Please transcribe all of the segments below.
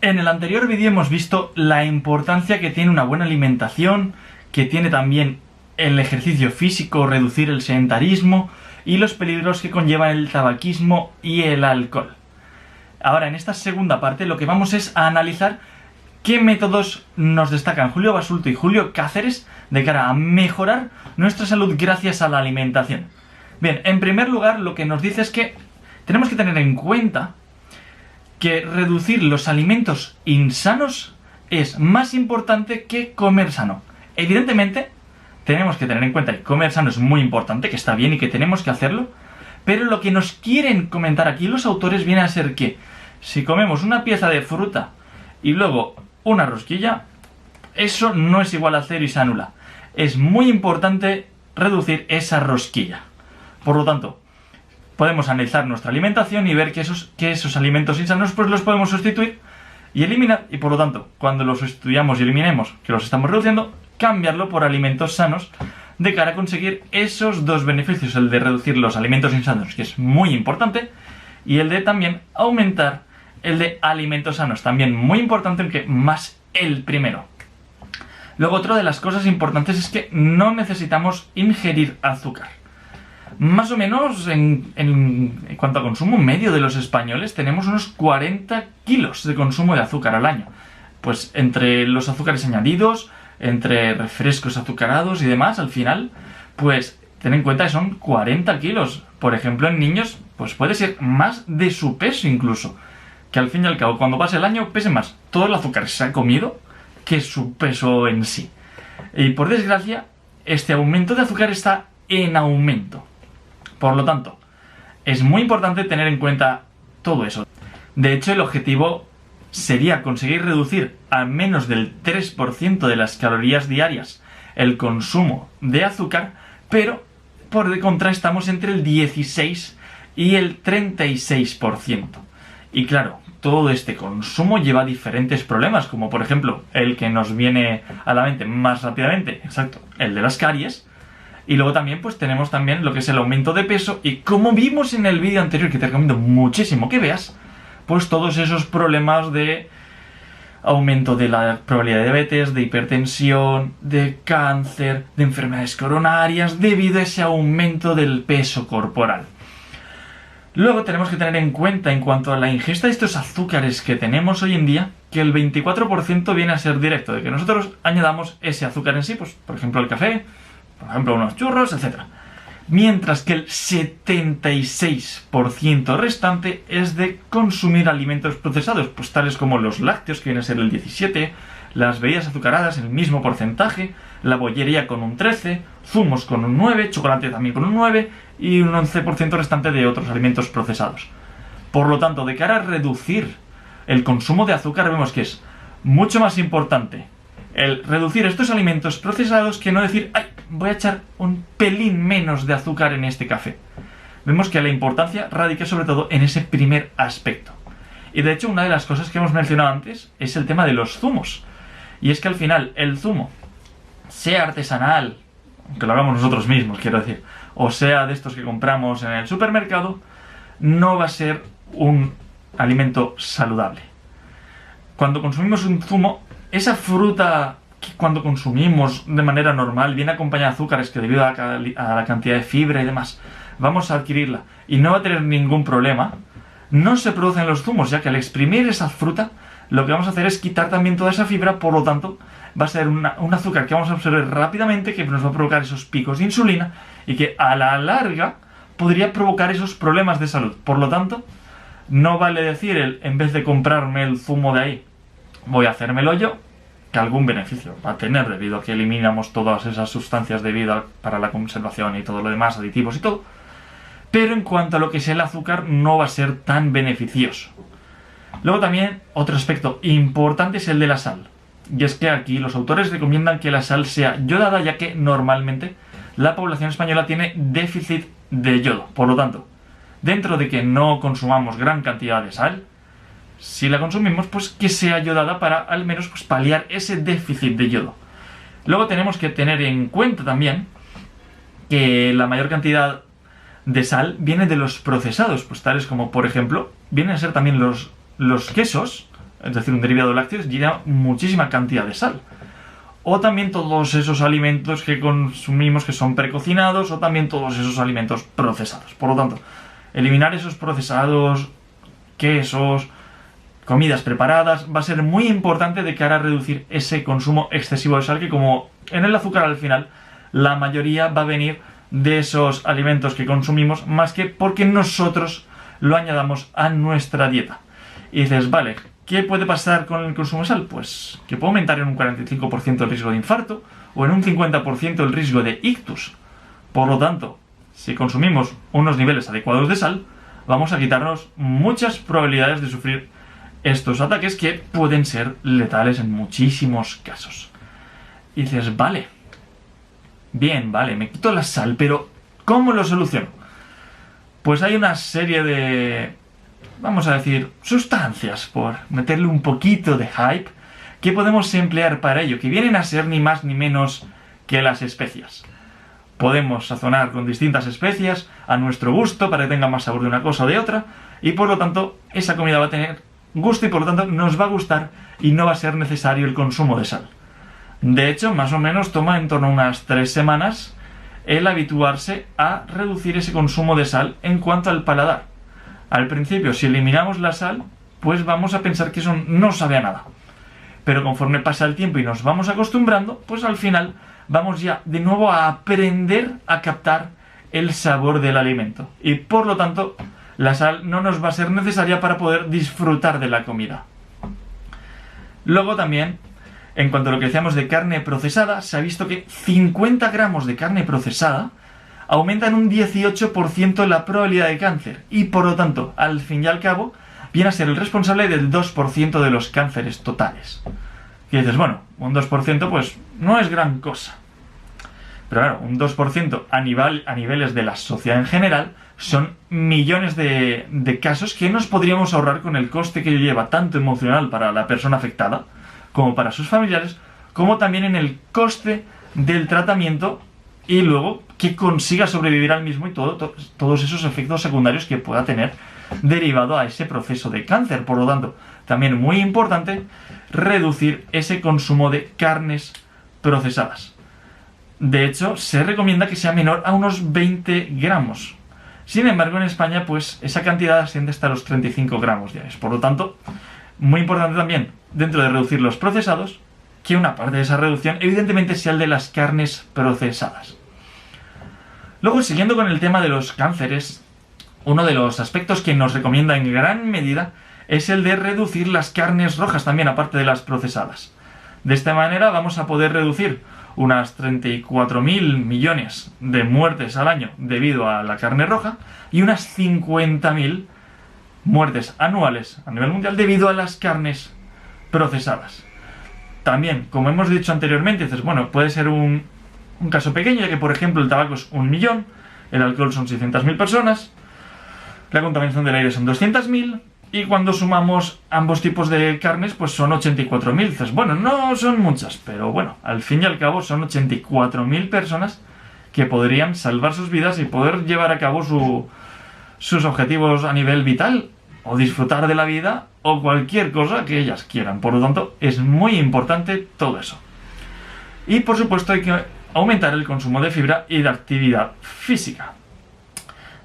En el anterior vídeo hemos visto la importancia que tiene una buena alimentación, que tiene también el ejercicio físico, reducir el sedentarismo y los peligros que conllevan el tabaquismo y el alcohol. Ahora, en esta segunda parte lo que vamos es a analizar qué métodos nos destacan Julio Basulto y Julio Cáceres de cara a mejorar nuestra salud gracias a la alimentación. Bien, en primer lugar lo que nos dice es que tenemos que tener en cuenta que reducir los alimentos insanos es más importante que comer sano. Evidentemente, tenemos que tener en cuenta que comer sano es muy importante, que está bien y que tenemos que hacerlo, pero lo que nos quieren comentar aquí los autores viene a ser que si comemos una pieza de fruta y luego una rosquilla, eso no es igual a cero y se anula. Es muy importante reducir esa rosquilla. Por lo tanto, podemos analizar nuestra alimentación y ver que esos alimentos insanos pues los podemos sustituir y eliminar, y por lo tanto, cuando los sustituyamos y eliminemos, que los estamos reduciendo, cambiarlo por alimentos sanos de cara a conseguir esos dos beneficios, el de reducir los alimentos insanos, que es muy importante, y el de también aumentar el de alimentos sanos, también muy importante, aunque más el primero. Luego, otra de las cosas importantes es que no necesitamos ingerir azúcar. Más o menos, en cuanto a consumo medio de los españoles, tenemos unos 40 kilos de consumo de azúcar al año. Pues entre los azúcares añadidos, entre refrescos azucarados y demás, al final, pues ten en cuenta que son 40 kilos. Por ejemplo, en niños, pues puede ser más de su peso incluso. Que al fin y al cabo, cuando pase el año, pese más todo el azúcar que se ha comido que su peso en sí. Y por desgracia, este aumento de azúcar está en aumento. Por lo tanto, es muy importante tener en cuenta todo eso. De hecho, el objetivo sería conseguir reducir al menos del 3% de las calorías diarias el consumo de azúcar, pero por de contra estamos entre el 16 y el 36%. Y claro, todo este consumo lleva diferentes problemas, como por ejemplo el que nos viene a la mente más rápidamente, exacto, el de las caries. Y luego también pues tenemos también lo que es el aumento de peso, y como vimos en el vídeo anterior, que te recomiendo muchísimo que veas, pues todos esos problemas de aumento de la probabilidad de diabetes, de hipertensión, de cáncer, de enfermedades coronarias, debido a ese aumento del peso corporal. Luego tenemos que tener en cuenta, en cuanto a la ingesta de estos azúcares que tenemos hoy en día, que el 24% viene a ser directo, de que nosotros añadamos ese azúcar en sí, pues por ejemplo el café, por ejemplo unos churros, etc. Mientras que el 76% restante es de consumir alimentos procesados, pues tales como los lácteos, que viene a ser el 17%, las bebidas azucaradas el mismo porcentaje, la bollería con un 13%, zumos con un 9%, chocolate también con un 9% y un 11% restante de otros alimentos procesados. Por lo tanto, de cara a reducir el consumo de azúcar, vemos que es mucho más importante el reducir estos alimentos procesados que no decir, ¡ay, voy a echar un pelín menos de azúcar en este café! Vemos que la importancia radica sobre todo en ese primer aspecto. Y de hecho, una de las cosas que hemos mencionado antes es el tema de los zumos. Y es que al final, el zumo, sea artesanal, que lo hagamos nosotros mismos, quiero decir, o sea de estos que compramos en el supermercado, no va a ser un alimento saludable. Cuando consumimos un zumo, esa fruta que cuando consumimos de manera normal viene acompañada de azúcares, que debido a la cantidad de fibra y demás, vamos a adquirirla y no va a tener ningún problema, no se producen los zumos, ya que al exprimir esa fruta, lo que vamos a hacer es quitar también toda esa fibra, por lo tanto, va a ser un azúcar que vamos a absorber rápidamente, que nos va a provocar esos picos de insulina y que a la larga podría provocar esos problemas de salud. Por lo tanto, no vale decir, en vez de comprarme el zumo de ahí, voy a hacérmelo yo, que algún beneficio va a tener debido a que eliminamos todas esas sustancias debido para la conservación y todo lo demás, aditivos y todo. Pero en cuanto a lo que es el azúcar, no va a ser tan beneficioso. Luego también, otro aspecto importante es el de la sal. Y es que aquí los autores recomiendan que la sal sea yodada, ya que normalmente la población española tiene déficit de yodo. Por lo tanto, dentro de que no consumamos gran cantidad de sal, si la consumimos, pues que sea yodada para al menos pues paliar ese déficit de yodo. Luego tenemos que tener en cuenta también que la mayor cantidad de sal viene de los procesados, pues tales como, por ejemplo, vienen a ser también los quesos, es decir, un derivado lácteo, lleva muchísima cantidad de sal. O también todos esos alimentos que consumimos que son precocinados, o también todos esos alimentos procesados. Por lo tanto, eliminar esos procesados, quesos, comidas preparadas, va a ser muy importante de cara a reducir ese consumo excesivo de sal, que como en el azúcar al final, la mayoría va a venir de esos alimentos que consumimos, más que porque nosotros lo añadamos a nuestra dieta. Y dices, vale, ¿qué puede pasar con el consumo de sal? Pues que puede aumentar en un 45% el riesgo de infarto o en un 50% el riesgo de ictus. Por lo tanto, si consumimos unos niveles adecuados de sal, vamos a quitarnos muchas probabilidades de sufrir estos ataques que pueden ser letales en muchísimos casos. Y dices, vale, bien, vale, me quito la sal, pero ¿cómo lo soluciono? Pues hay una serie de, vamos a decir, sustancias, por meterle un poquito de hype, que podemos emplear para ello, que vienen a ser ni más ni menos que las especias. Podemos sazonar con distintas especias a nuestro gusto para que tenga más sabor de una cosa o de otra, y por lo tanto esa comida va a tener gusto y por lo tanto nos va a gustar y no va a ser necesario el consumo de sal. De hecho, más o menos toma en torno a unas 3 semanas el habituarse a reducir ese consumo de sal en cuanto al paladar. Al principio, si eliminamos la sal, pues vamos a pensar que eso no sabe a nada. Pero conforme pasa el tiempo y nos vamos acostumbrando, pues al final vamos ya de nuevo a aprender a captar el sabor del alimento. Y por lo tanto, la sal no nos va a ser necesaria para poder disfrutar de la comida. Luego también, en cuanto a lo que decíamos de carne procesada, se ha visto que 50 gramos de carne procesada aumentan un 18% la probabilidad de cáncer y por lo tanto, al fin y al cabo, viene a ser el responsable del 2% de los cánceres totales. Y dices, bueno, un 2% pues no es gran cosa. Pero claro, un 2% a niveles de la sociedad en general son millones de casos que nos podríamos ahorrar con el coste que lleva tanto emocional para la persona afectada como para sus familiares, como también en el coste del tratamiento y luego que consiga sobrevivir al mismo y todos esos efectos secundarios que pueda tener derivado a ese proceso de cáncer. Por lo tanto, también muy importante reducir ese consumo de carnes procesadas. De hecho, se recomienda que sea menor a unos 20 gramos. Sin embargo, en España, pues esa cantidad asciende hasta los 35 gramos diarios. Por lo tanto, muy importante también, dentro de reducir los procesados, que una parte de esa reducción, evidentemente, sea el de las carnes procesadas. Luego, siguiendo con el tema de los cánceres, uno de los aspectos que nos recomienda en gran medida es el de reducir las carnes rojas también, aparte de las procesadas. De esta manera vamos a poder reducir unas 34.000 millones de muertes al año debido a la carne roja y unas 50.000 muertes anuales a nivel mundial debido a las carnes procesadas. También, como hemos dicho anteriormente, dices, bueno, puede ser un caso pequeño, ya que por ejemplo el tabaco es 1 millón, el alcohol son 600.000 personas, la contaminación del aire son 200.000 y cuando sumamos ambos tipos de carnes pues son 84.000. Dices, bueno, no son muchas, pero bueno, al fin y al cabo son 84.000 personas que podrían salvar sus vidas y poder llevar a cabo sus objetivos a nivel vital o disfrutar de la vida o cualquier cosa que ellas quieran. Por lo tanto, es muy importante todo eso. Y por supuesto hay que aumentar el consumo de fibra y de actividad física.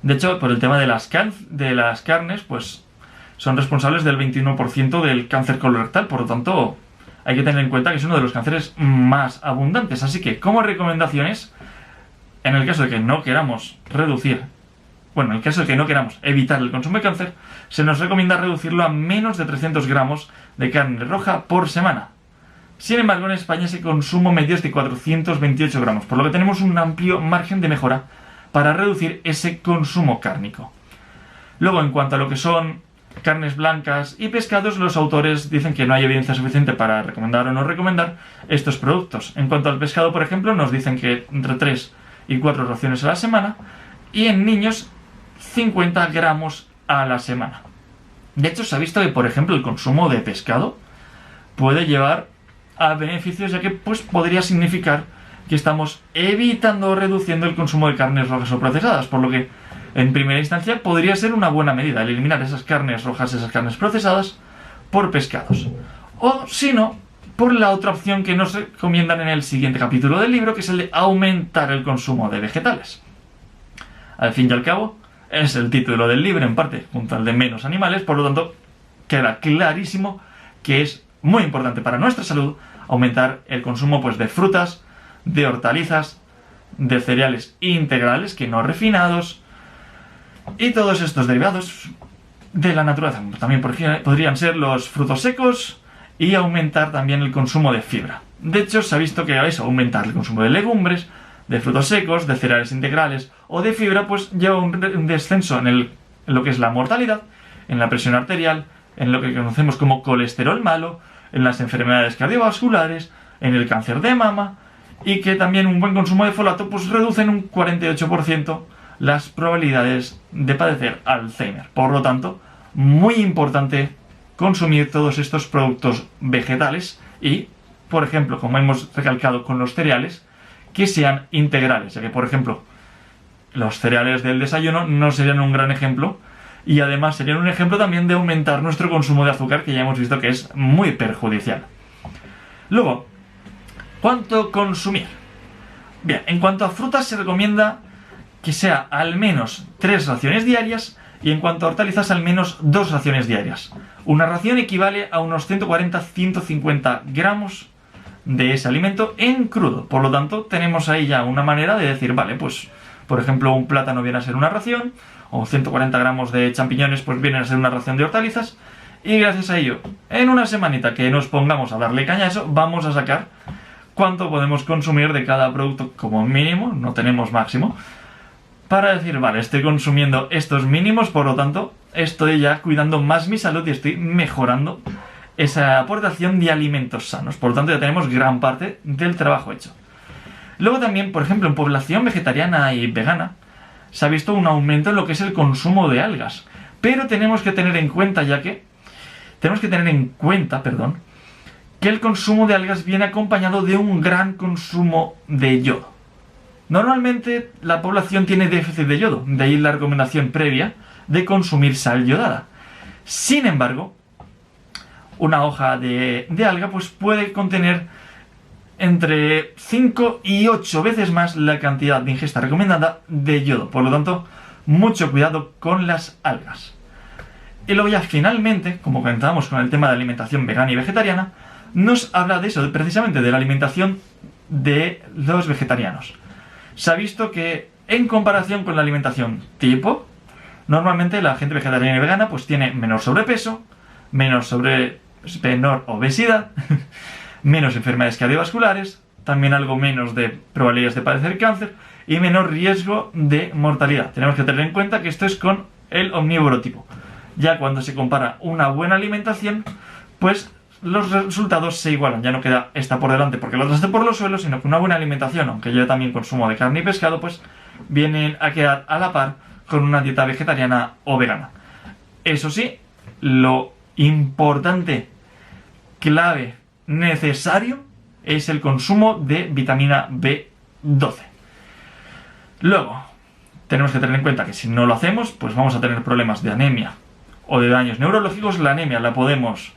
De hecho, por el tema de las carnes, pues son responsables del 21% del cáncer colorectal. Por lo tanto, hay que tener en cuenta que es uno de los cánceres más abundantes. Así que, como recomendaciones, en el caso de que no queramos en el caso de que no queramos evitar el consumo de cáncer, se nos recomienda reducirlo a menos de 300 gramos de carne roja por semana. Sin embargo, en España ese consumo medio es de 428 gramos, por lo que tenemos un amplio margen de mejora para reducir ese consumo cárnico. Luego, en cuanto a lo que son carnes blancas y pescados, los autores dicen que no hay evidencia suficiente para recomendar o no recomendar estos productos. En cuanto al pescado, por ejemplo, nos dicen que entre 3 y 4 raciones a la semana, y en niños 50 gramos a la semana. De hecho, se ha visto que, por ejemplo, el consumo de pescado puede llevar a beneficios, ya que pues podría significar que estamos evitando o reduciendo el consumo de carnes rojas o procesadas, por lo que en primera instancia podría ser una buena medida el eliminar esas carnes rojas, esas carnes procesadas, por pescados. O, si no, por la otra opción que nos recomiendan en el siguiente capítulo del libro, que es el de aumentar el consumo de vegetales. Al fin y al cabo, es el título del libro, en parte, junto al de menos animales, por lo tanto, queda clarísimo que es muy importante para nuestra salud aumentar el consumo pues, de frutas, de hortalizas, de cereales integrales, que no refinados, y todos estos derivados de la naturaleza. También podrían ser los frutos secos y aumentar también el consumo de fibra. De hecho, se ha visto que eso, aumentar el consumo de legumbres, de frutos secos, de cereales integrales o de fibra, pues lleva un descenso en lo que es la mortalidad, en la presión arterial, en lo que conocemos como colesterol malo, en las enfermedades cardiovasculares, en el cáncer de mama, y que también un buen consumo de folato pues reduce en un 48% las probabilidades de padecer Alzheimer. Por lo tanto, muy importante consumir todos estos productos vegetales y, por ejemplo, como hemos recalcado con los cereales, que sean integrales, ya que, por ejemplo, los cereales del desayuno no serían un gran ejemplo y además serían un ejemplo también de aumentar nuestro consumo de azúcar, que ya hemos visto que es muy perjudicial. Luego, ¿cuánto consumir? Bien, en cuanto a frutas se recomienda que sea al menos 3 raciones diarias y en cuanto a hortalizas al menos 2 raciones diarias. Una ración equivale a unos 140-150 gramos de ese alimento en crudo. Por lo tanto, tenemos ahí ya una manera de decir, vale, pues por ejemplo un plátano viene a ser una ración, o 140 gramos de champiñones pues vienen a ser una ración de hortalizas, y gracias a ello, en una semanita que nos pongamos a darle caña a eso, vamos a sacar cuánto podemos consumir de cada producto como mínimo, no tenemos máximo, para decir, vale, estoy consumiendo estos mínimos, por lo tanto, estoy ya cuidando más mi salud y estoy mejorando esa aportación de alimentos sanos. Por lo tanto, ya tenemos gran parte del trabajo hecho. Luego también, por ejemplo, en población vegetariana y vegana, se ha visto un aumento en lo que es el consumo de algas. Pero tenemos que tener en cuenta, que el consumo de algas viene acompañado de un gran consumo de yodo. Normalmente la población tiene déficit de yodo, de ahí la recomendación previa de consumir sal yodada. Sin embargo, una hoja de alga pues puede contener entre 5 y 8 veces más la cantidad de ingesta recomendada de yodo. Por lo tanto, mucho cuidado con las algas. Y luego ya finalmente, como comentábamos con el tema de alimentación vegana y vegetariana, nos habla de eso, precisamente de la alimentación de los vegetarianos. Se ha visto que en comparación con la alimentación tipo, normalmente la gente vegetariana y vegana pues tiene menor sobrepeso, menor obesidad, menos enfermedades cardiovasculares, también algo menos de probabilidades de padecer cáncer y menor riesgo de mortalidad. Tenemos que tener en cuenta que esto es con el omnívoro tipo. Ya cuando se compara una buena alimentación, pues los resultados se igualan. Ya no queda esta por delante porque la otra esté por los suelos, sino que una buena alimentación, aunque yo también consumo de carne y pescado, pues vienen a quedar a la par con una dieta vegetariana o vegana. Eso sí, lo importante, clave, necesario es el consumo de vitamina B12. Luego, tenemos que tener en cuenta que si no lo hacemos, pues vamos a tener problemas de anemia o de daños neurológicos. La anemia la podemos,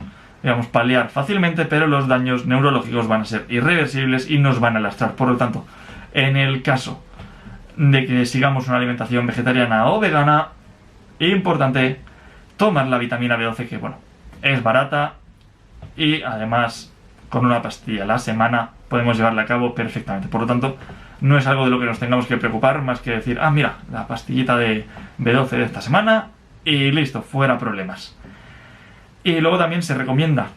paliar fácilmente, pero los daños neurológicos van a ser irreversibles y nos van a lastrar. Por lo tanto, en el caso de que sigamos una alimentación vegetariana o vegana, importante tomar la vitamina B12, que es barata y además con una pastilla a la semana podemos llevarla a cabo perfectamente. Por lo tanto, no es algo de lo que nos tengamos que preocupar, más que decir, mira, la pastillita de B12 de esta semana y listo, fuera problemas. Y luego también se recomienda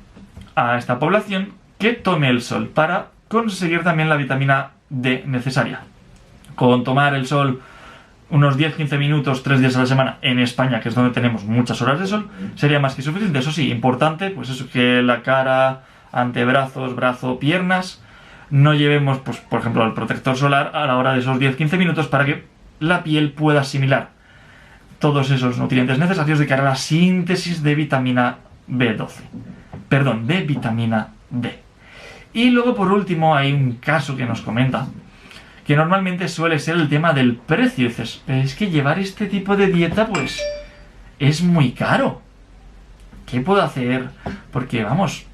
a esta población que tome el sol para conseguir también la vitamina D necesaria. Con tomar el sol unos 10-15 minutos, 3 días a la semana en España, que es donde tenemos muchas horas de sol, sería más que suficiente. Eso sí, importante, pues eso, que la cara, antebrazos, brazo, piernas, no llevemos, pues por ejemplo, el protector solar a la hora de esos 10-15 minutos para que la piel pueda asimilar todos esos nutrientes necesarios de cara a la síntesis de vitamina B12. Perdón, de vitamina D. Y luego, por último, hay un caso que nos comenta que normalmente suele ser el tema del precio. Y dices, pero es que llevar este tipo de dieta, pues, es muy caro. ¿qué puedo hacer? Porque, vamos,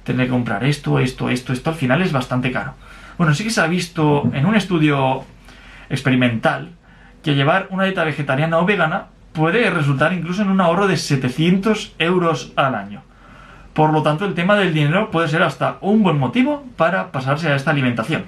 tener que comprar esto, al final es bastante caro. Bueno, sí que se ha visto en un estudio experimental que llevar una dieta vegetariana o vegana puede resultar incluso en un ahorro de 700 euros al año. Por lo tanto, el tema del dinero puede ser hasta un buen motivo para pasarse a esta alimentación.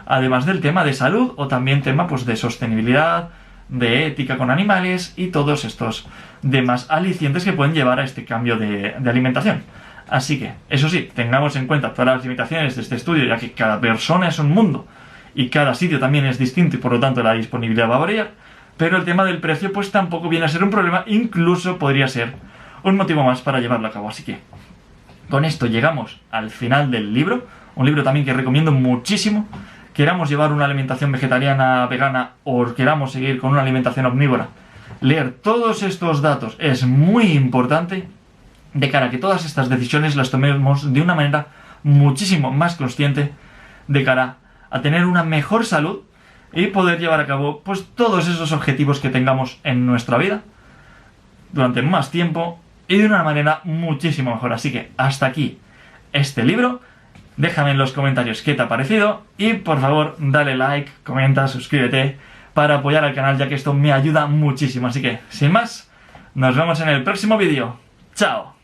Además del tema de salud o también tema pues, de sostenibilidad, de ética con animales y todos estos demás alicientes que pueden llevar a este cambio de alimentación. Así que, eso sí, tengamos en cuenta todas las limitaciones de este estudio, ya que cada persona es un mundo y cada sitio también es distinto y por lo tanto la disponibilidad va a variar, pero el tema del precio pues tampoco viene a ser un problema, incluso podría ser un motivo más para llevarlo a cabo. Así que, con esto llegamos al final del libro, un libro también que recomiendo muchísimo. Queramos llevar una alimentación vegetariana, vegana o queramos seguir con una alimentación omnívora, leer todos estos datos es muy importante de cara a que todas estas decisiones las tomemos de una manera muchísimo más consciente de cara a tener una mejor salud y poder llevar a cabo pues todos esos objetivos que tengamos en nuestra vida durante más tiempo y de una manera muchísimo mejor. Así que hasta aquí este libro. Déjame en los comentarios qué te ha parecido y por favor dale like, comenta, suscríbete para apoyar al canal, ya que esto me ayuda muchísimo. Así que sin más, nos vemos en el próximo vídeo. ¡Chao!